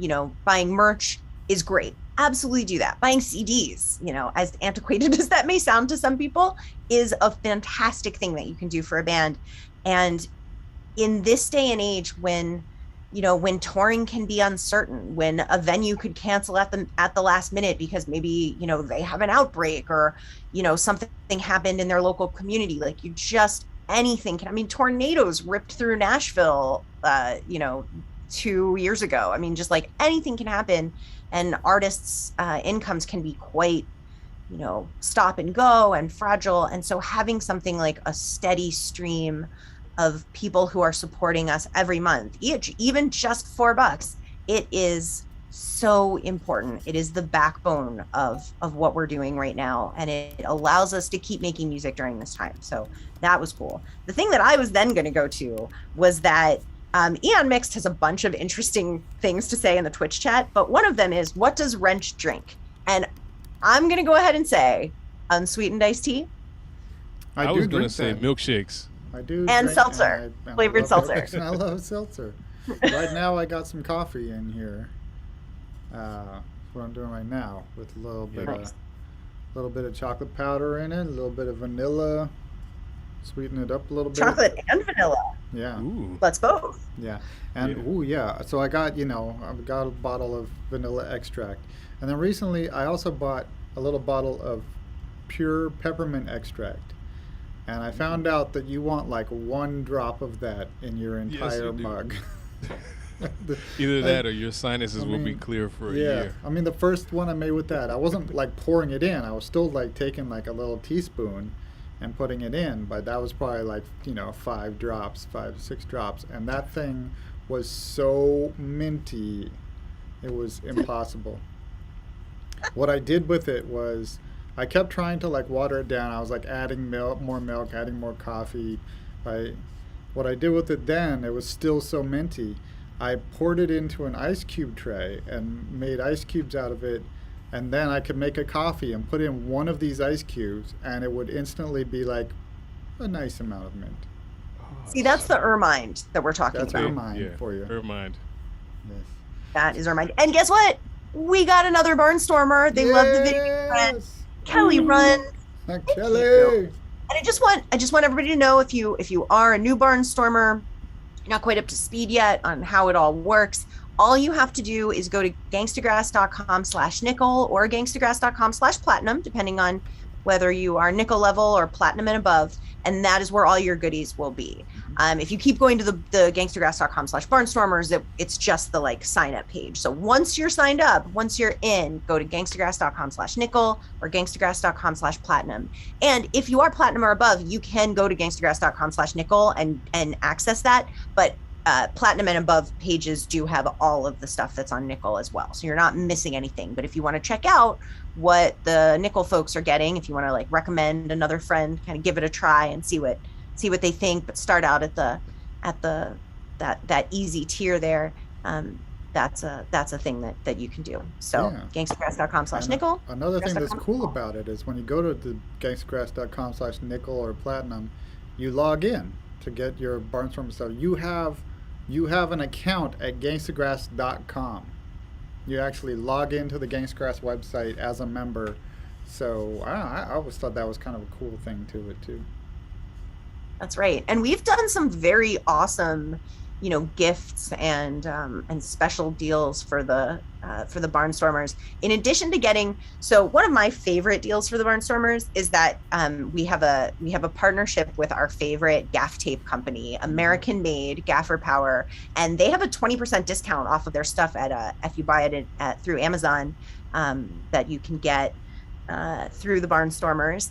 buying merch is great. Absolutely do that. Buying CDs, as antiquated as that may sound to some people, is a fantastic thing that you can do for a band. And in this day and age when touring can be uncertain, when a venue could cancel at the last minute because maybe, they have an outbreak or, something happened in their local community, anything can, tornadoes ripped through Nashville, 2 years ago. Just anything can happen. And artists' incomes can be quite, stop and go and fragile. And so having something like a steady stream of people who are supporting us every month, even just $4, it is so important. It is the backbone of what we're doing right now. And it allows us to keep making music during this time. So that was cool. The thing that I was then going to go to was that Eon Mixed has a bunch of interesting things to say in the Twitch chat, but one of them is, what does Wrench drink? And I'm going to go ahead and say unsweetened iced tea. I was going to say milkshakets. I do. And seltzer, flavored seltzer. I love seltzer. Right now I got some coffee in here. That's what I'm doing right now with a little bit of chocolate powder in it, a little bit of vanilla. Sweeten it up a little bit. Chocolate and vanilla. Yeah. Ooh. Let's both. Yeah. And so I got a bottle of vanilla extract. And then recently I also bought a little bottle of pure peppermint extract. And I found out that you want 1 drop of that in your entire mug. Either that or your sinuses will be clear for a year. The first one I made with that, I wasn't pouring it in. I was still taking a little teaspoon and putting it in, but that was probably 5 to 6 drops, and that thing was so minty, it was impossible. What I did with it was I kept trying to water it down. I was adding more milk, adding more coffee. What I did with it then, it was still so minty. I poured it into an ice cube tray and made ice cubes out of it. And then I could make a coffee and put in one of these ice cubes, and it would instantly be a nice amount of mint. See, that's the Ermind that we're talking about. That's Ermind for you. Ermind. Yes. That is Ermind. And guess what? We got another Barnstormer. They love the video. Kelly runs. Kelly. And I just want everybody to know, if you are a new Barnstormer, you're not quite up to speed yet on how it all works, all you have to do is go to gangstagrass.com/nickel or gangstagrass.com/platinum, depending on whether you are nickel level or platinum and above, and that is where all your goodies will be. If you keep going to the gangstagrass.com/barnstormers, it's just the like sign up page. So once you're signed up, once you're in, go to gangstagrass.com/nickel or gangstagrass.com/platinum. And if you are platinum or above, you can go to gangstagrass.com/nickel and access that. But platinum and above pages do have all of the stuff that's on nickel as well. So you're not missing anything. But if you want to check out what the nickel folks are getting, if you want to like recommend another friend, kind of give it a try and see what they think, but start out at that easy tier there. That's a thing that you can do. So gangstagrass.com/nickel. Another thing that's cool about it is when you go to the gangstagrass.com/nickel or platinum, you log in to get your Barnstormer stuff. You have an account at gangstagrass.com. You actually log into the Gangstagrass website as a member. So I always thought that was kind of a cool thing to it too. That's right. And we've done some very awesome, gifts and special deals for the Barnstormers. In addition to getting, so one of my favorite deals for the Barnstormers is that we have a partnership with our favorite gaff tape company, American made Gaffer Power, and they have a 20% discount off of their stuff if you buy it through Amazon, that you can get through the Barnstormers.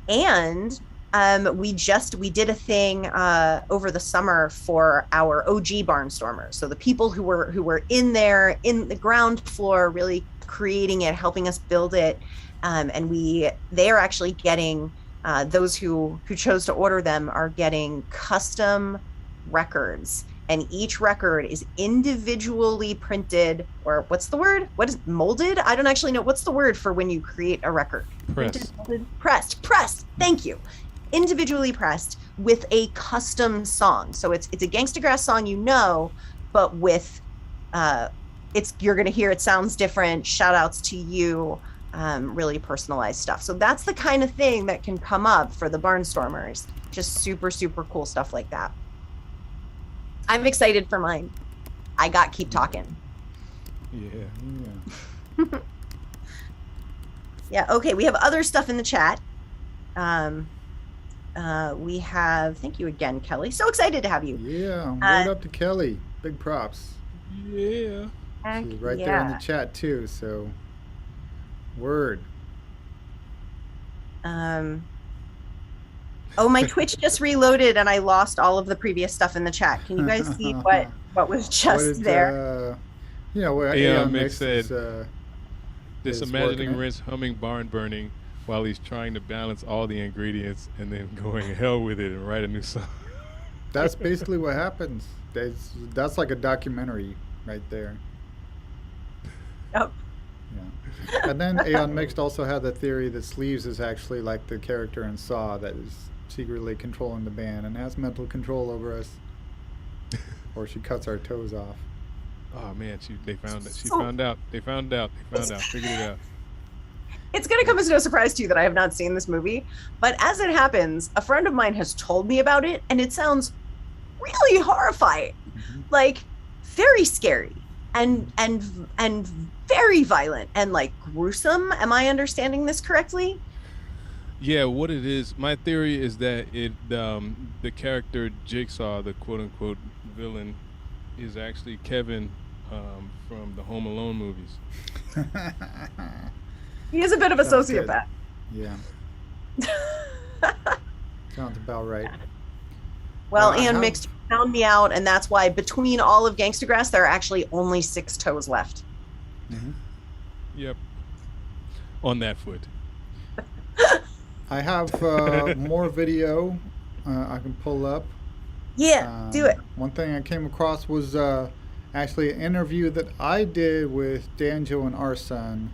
And we did a thing over the summer for our OG Barnstormers. So the people who were in there in the ground floor, really creating it, helping us build it. And they are actually getting, those who chose to order them are getting custom records. And each record is individually printed, or what's the word? What is molded? I don't actually know. What's the word for when you create a record? Pressed. Thank you. Individually pressed with a custom song. So it's a Gangstagrass song, but with you're gonna hear it sounds different, shout outs to you, really personalized stuff. So that's the kind of thing that can come up for the Barnstormers. Just super, super cool stuff like that. I'm excited for mine. I got keep talking. Yeah. Yeah, okay, we have other stuff in the chat. We have, thank you again, Kelly. So excited to have you. Yeah, word up to Kelly. Big props. Yeah. She's right there in the chat too, so word. Oh, my Twitch just reloaded and I lost all of the previous stuff in the chat. Can you guys see what was just there? Where Aeon Mix said, is this imagining working it. Rinse humming barn burning while he's trying to balance all the ingredients and then going hell with it and write a new song. That's basically what happens. That's like a documentary right there. Yep. Yeah. And then Aeon Mixed also had the theory that Sleeves is actually like the character in Saw that is secretly controlling the band and has mental control over us. Or she cuts our toes off. Oh man, they found it. She found out. They found out. Figured it out. It's going to come as no surprise to you that I have not seen this movie, but as it happens, a friend of mine has told me about it, and it sounds really horrifying, like very scary and very violent and like gruesome. Am I understanding this correctly? Yeah, what it is, my theory is that the character Jigsaw, the quote-unquote villain, is actually Kevin from the Home Alone movies. He is a bit of a Sounds sociopath. Good. Yeah. Sounds about right. Well, Ian Mixed found me out, and that's why between all of Gangstagrass, there are actually only 6 toes left. Mm-hmm. Yep. On that foot. I have more video I can pull up. Yeah, do it. One thing I came across was actually an interview that I did with Danjo and Arson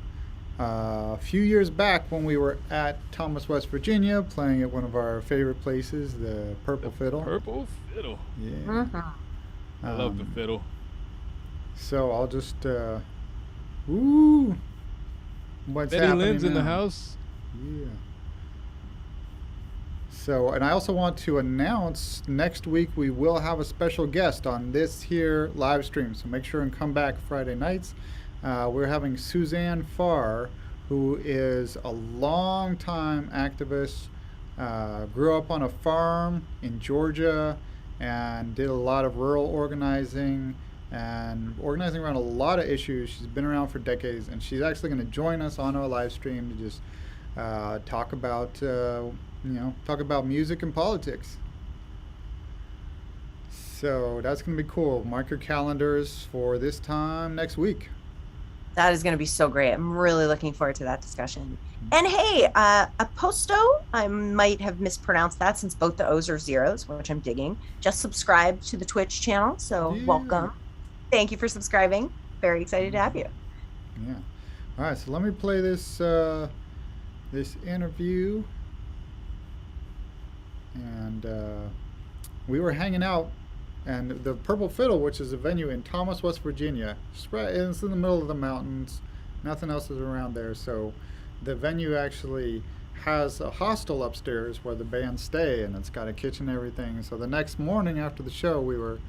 a few years back when we were at Thomas, West Virginia, playing at one of our favorite places, the Purple Fiddle. Purple Fiddle. Yeah. Mm-hmm. I love the fiddle. So I'll just, what's Betty happening Lynn's in the now? house. Yeah. So, and I also want to announce next week we will have a special guest on this here live stream. So make sure and come back Friday nights. We're having Suzanne Farr, who is a longtime activist, grew up on a farm in Georgia and did a lot of rural organizing and organizing around a lot of issues. She's been around for decades, and she's actually going to join us on our live stream to just talk about music and politics. So that's going to be cool. Mark your calendars for this time next week. That is going to be so great. I'm really looking forward to that discussion. And hey, Aposto, I might have mispronounced that since both the O's are zeros, which I'm digging. Just subscribe to the Twitch channel, so welcome. Thank you for subscribing. Very excited to have you. Yeah. All right, so let me play this this interview. And we were hanging out, and the Purple Fiddle, which is a venue in Thomas, West Virginia, it's in the middle of the mountains. Nothing else is around there, so the venue actually has a hostel upstairs where the bands stay, and it's got a kitchen and everything. So the next morning after the show, we were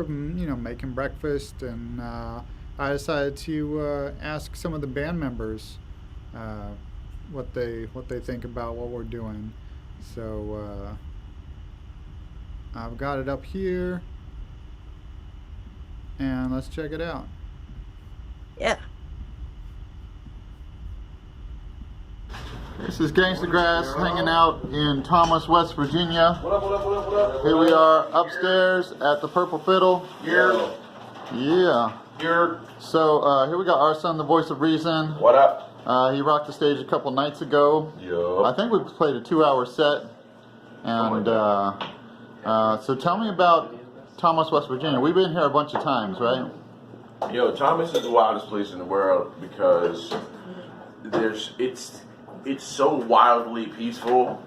making breakfast, and I decided to ask some of the band members what they think about what we're doing. So I've got it up here, and let's check it out. Yeah. This is Gangstagrass hanging out in Thomas, West Virginia. What up, what up, what up, what up? Here we are upstairs at the Purple Fiddle. Yeah. So here we got our son, the voice of reason. What up? He rocked the stage a couple nights ago. Yo. I think we played a 2-hour set. And so tell me about Thomas, West Virginia. We've been here a bunch of times, right? Yo, Thomas is the wildest place in the world because it's so wildly peaceful.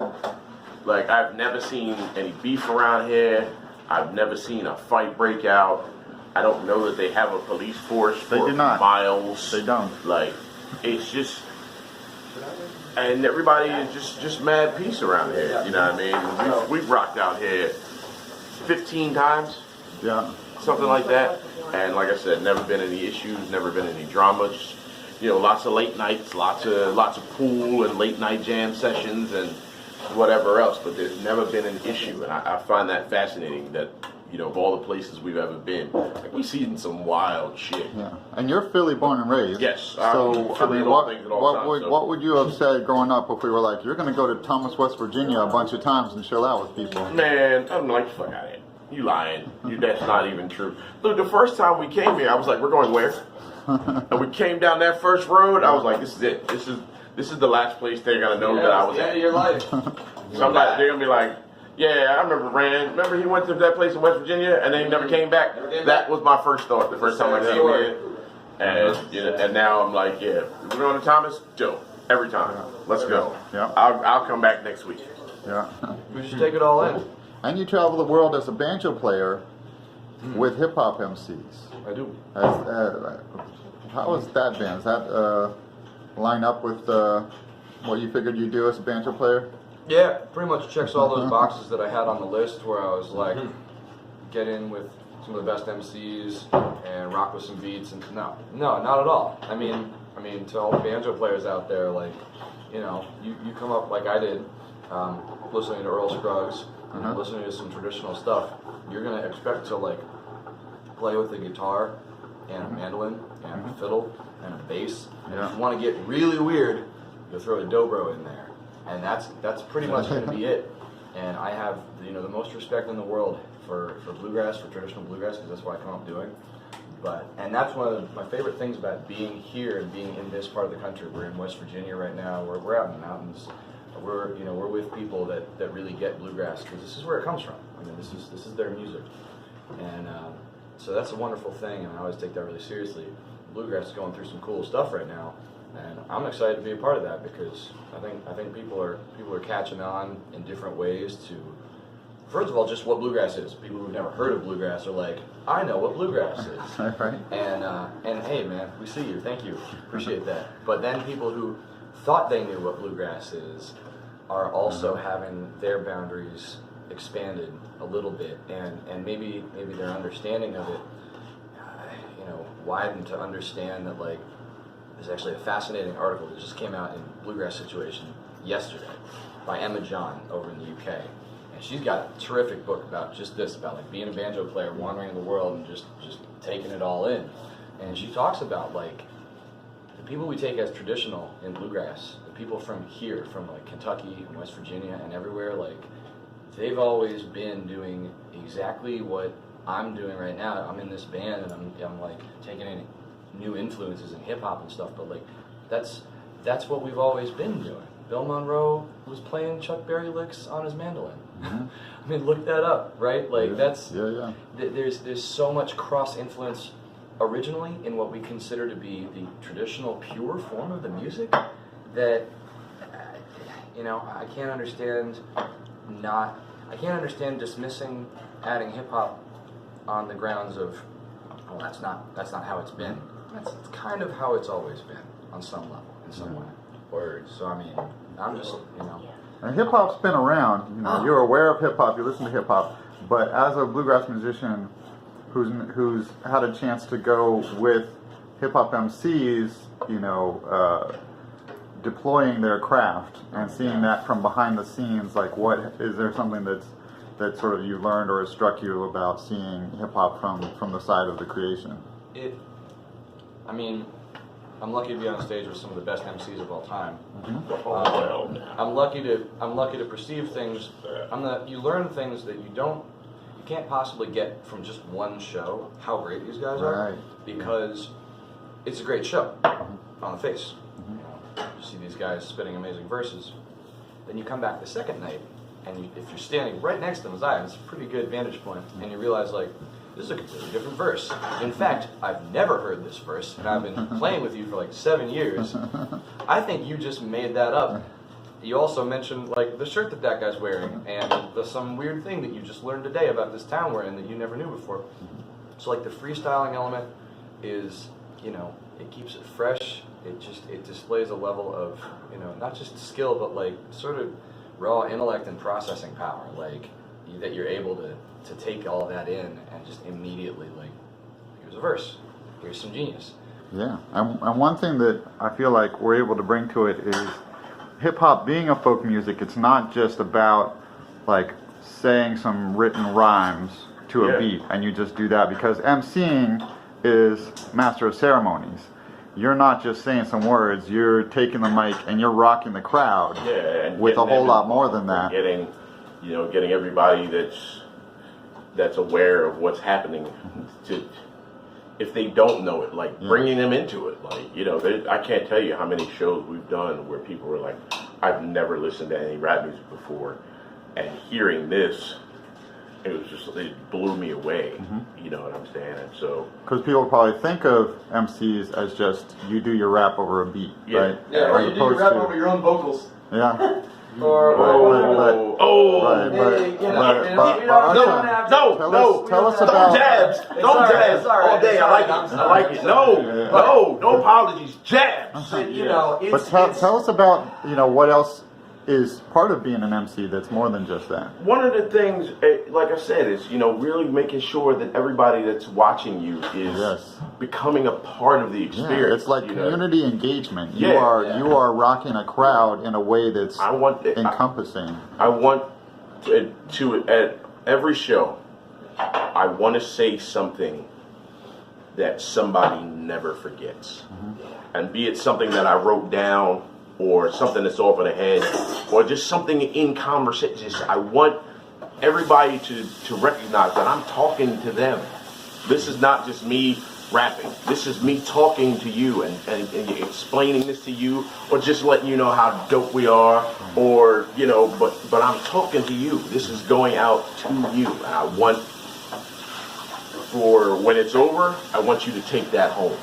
Like, I've never seen any beef around here. I've never seen a fight break out. I don't know that they have a police force for miles. They don't. Like, it's just, and everybody is just mad peace around here. You know what I mean? We've rocked out here 15 times. Yeah. Something like that. And like I said, never been any issues, never been any drama. Just, lots of late nights, lots of pool and late night jam sessions and whatever else. But there's never been an issue, and I find that fascinating. That of all the places we've ever been, like, we've seen some wild shit. Yeah. And you're Philly born and raised. Yes. So I mean, what would you have said growing up if we were like, you're going to go to Thomas, West Virginia a bunch of times and chill out with people? Man, I'm like, fuck out of here. You lying. That's not even true. Look, the first time we came here, I was like, we're going where? And we came down that first road, I was like, this is it. This is the last place they're gonna know that I was at. The end of your life. Somebody, they're gonna be like, yeah, I remember Rand. Remember he went to that place in West Virginia and then he never came back? That was my first thought, the first time I came here. And and now I'm like, yeah, we're going to Thomas? Joe, every time. Let's go. Yeah. I'll come back next week. Yeah. We should take it all in. And you travel the world as a banjo player with hip-hop MCs. I do. How is that band? Does that line up with what you figured you'd do as a banjo player? Yeah, pretty much checks all those boxes that I had on the list where I was like, get in with some of the best MCs and rock with some beats. And no, not at all. I mean, to all the banjo players out there, like, you come up like I did, listening to Earl Scruggs, listening to some traditional stuff. You're gonna expect to like play with a guitar and a mandolin and a fiddle and a bass. And if you want to get really weird, you'll throw a dobro in there, and that's pretty much going to be it. And I have the most respect in the world for bluegrass, for traditional bluegrass, because that's what I come up doing. And that's one of my favorite things about being here and being in this part of the country. We're in West Virginia right now. We're out in the mountains. We're with people that really get bluegrass, because this is where it comes from. I mean, this is their music, and so that's a wonderful thing, and I always take that really seriously. Bluegrass is going through some cool stuff right now, and I'm excited to be a part of that, because I think people are catching on in different ways to, first of all, just what bluegrass is. People who've never heard of bluegrass are like, I know what bluegrass is. Right. And hey, man, we see you. Thank you. Appreciate that. But then people who thought they knew what bluegrass is are also having their boundaries expanded a little bit, and maybe their understanding of it, widened to understand that, like, there's actually a fascinating article that just came out in Bluegrass Situation yesterday by Emma John over in the UK. And she's got a terrific book about just this, about like being a banjo player, wandering in the world and just taking it all in. And she talks about like the people we take as traditional in bluegrass, the people from here, from like Kentucky and West Virginia and everywhere, like they've always been doing exactly what I'm doing right now. I'm in this band and I'm like taking in new influences in hip hop and stuff, but like that's what we've always been doing. Bill Monroe was playing Chuck Berry licks on his mandolin. Mm-hmm. I mean, look that up, right? Like yeah. There's so much cross influence originally in what we consider to be the traditional pure form of the music that I can't understand dismissing adding hip hop on the grounds of, well, that's not how it's been. That's kind of how it's always been on some level, in some way. Words. So I mean, I'm just And hip hop's been around. You're aware of hip hop. You listen to hip hop, but as a bluegrass musician who's had a chance to go with hip hop MCs, deploying their craft and seeing that from behind the scenes, like what is there something that sort of you learned or has struck you about seeing hip hop from the side of the creation? I'm lucky to be on stage with some of the best MCs of all time. Mm-hmm. I'm lucky to perceive things. You learn things that you can't possibly get from just one show. How great these guys are, because it's a great show on the face. You see these guys spitting amazing verses. Then you come back the second night, and if you're standing right next to them, as I am, it's a pretty good vantage point, and you realize like, this is a completely different verse. In fact, I've never heard this verse, and I've been playing with you for like 7 years. I think you just made that up. You also mentioned like the shirt that guy's wearing, and some weird thing that you just learned today about this town we're in that you never knew before. So like the freestyling element is, it keeps it fresh. It displays a level of, not just skill, but like sort of raw intellect and processing power, like that you're able to take all that in and just immediately like, here's a verse, here's some genius. Yeah, and one thing that I feel like we're able to bring to it is hip hop being a folk music. It's not just about like saying some written rhymes to a beat and you just do that, because MCing is master of ceremonies. You're not just saying some words, you're taking the mic and you're rocking the crowd with a whole lot more than that. Getting everybody that's aware of what's happening to, if they don't know it, like bringing them into it. Like, I can't tell you how many shows we've done where people were like, I've never listened to any rap music before, and hearing this, it blew me away. You know what I'm saying? And so, because people probably think of MCs as just you do your rap over a beat, right? Yeah, or you do your rap over your own vocals. Yeah. No, tell us about don't jabs all day. I like it. No apologies. Jabs. But tell us about what else is part of being an MC that's more than just that. One of the things, like I said, is really making sure that everybody that's watching you is becoming a part of the experience. Yeah, it's like community engagement. You are rocking a crowd in a way that's encompassing. I want to at every show, I want to say something that somebody never forgets, and be it something that I wrote down, or something that's off of the head, or just something in conversation. I want everybody to recognize that I'm talking to them. This is not just me rapping. This is me talking to you and explaining this to you, or just letting you know how dope we are, or but I'm talking to you. This is going out to you, and I want, for when it's over, I want you to take that home.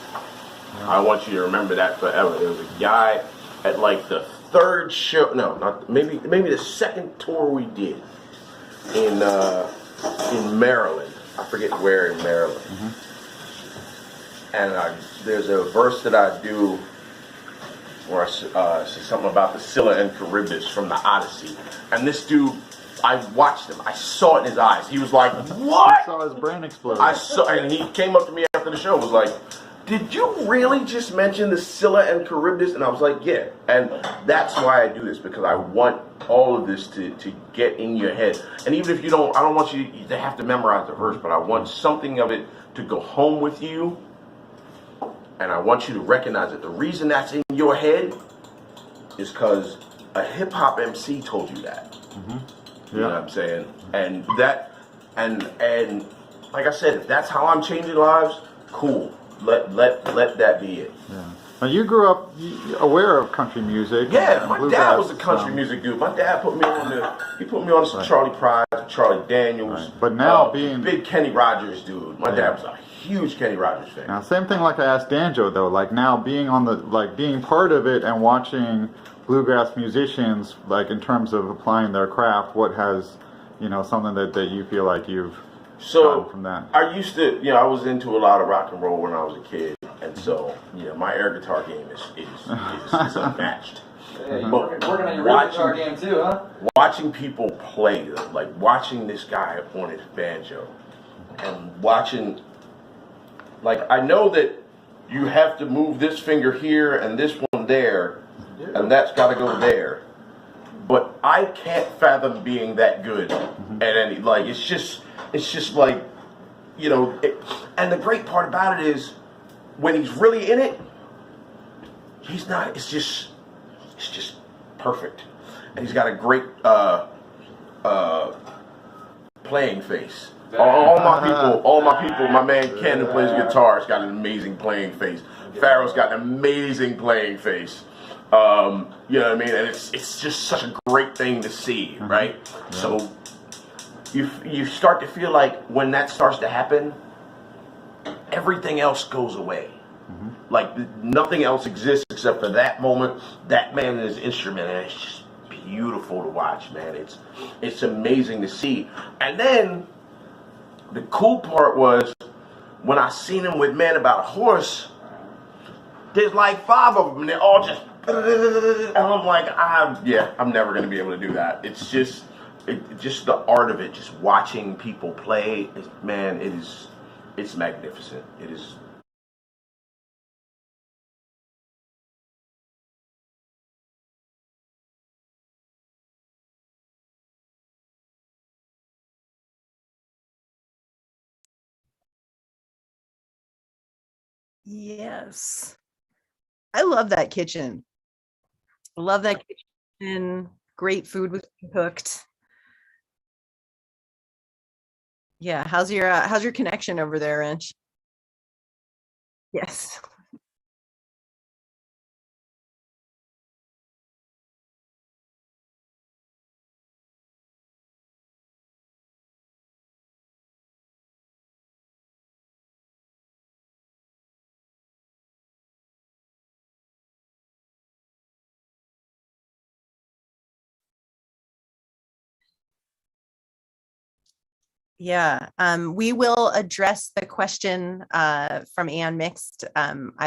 I want you to remember that forever. There was a guy at like the third show, maybe the second tour we did in Maryland. I forget where in Maryland. And there's a verse that I do where I say something about the Scylla and Charybdis from the Odyssey. And this dude, I watched him. I saw it in his eyes. He was like, "What?" I saw his brain explode. And he came up to me after the show, was like, did you really just mention the Scylla and Charybdis? And I was like, yeah. And that's why I do this, because I want all of this to get in your head. And even if you don't, I don't want you to have to memorize the verse, but I want something of it to go home with you. And I want you to recognize that the reason that's in your head is because a hip hop MC told you that. Mm-hmm. Yeah. You know what I'm saying? And that, and like I said, if that's how I'm changing lives, cool. Let that be it. Yeah. Now you grew up aware of country music. Yeah, my bluegrass, dad was a country music dude. My dad put me on some Charlie Pride, Charlie Daniels. Right. But now being big Kenny Rogers dude. My dad was a huge Kenny Rogers fan. Now same thing like I asked Danjo though, like now being on the being part of it and watching bluegrass musicians, like in terms of applying their craft, what has something that you feel like you've gotten from that? I used to, I was into a lot of rock and roll when I was a kid, and so my air guitar game is unmatched. Hey, you're working on your real guitar game too, huh? Watching people play, like watching this guy on his banjo, and watching, like, I know that you have to move this finger here and this one there, and that's got to go there. But I can't fathom being that good at any, like, it's just like, and the great part about it is when he's really in it, he's not, it's just perfect. And he's got a great playing face. All my people, my man Ken who plays guitar has got an amazing playing face. Pharaoh's got an amazing playing face. You know what I mean? And it's just such a great thing to see, right? Yeah. So you start to feel like when that starts to happen, everything else goes away. Mm-hmm. Like nothing else exists except for that moment, that man and his instrument, and it's just beautiful to watch, man. It's amazing to see. And then the cool part was when I seen him with Man About a Horse, there's like 5 of them, and they're all just, and I'm like, I'm never gonna be able to do that. It's just the art of it, just watching people play. It's magnificent. It is. Yes. I love that kitchen. I love that kitchen. Great food was cooked. Yeah. How's your connection over there, Inch? Yes. Yeah, we will address the question from Ann Mixed.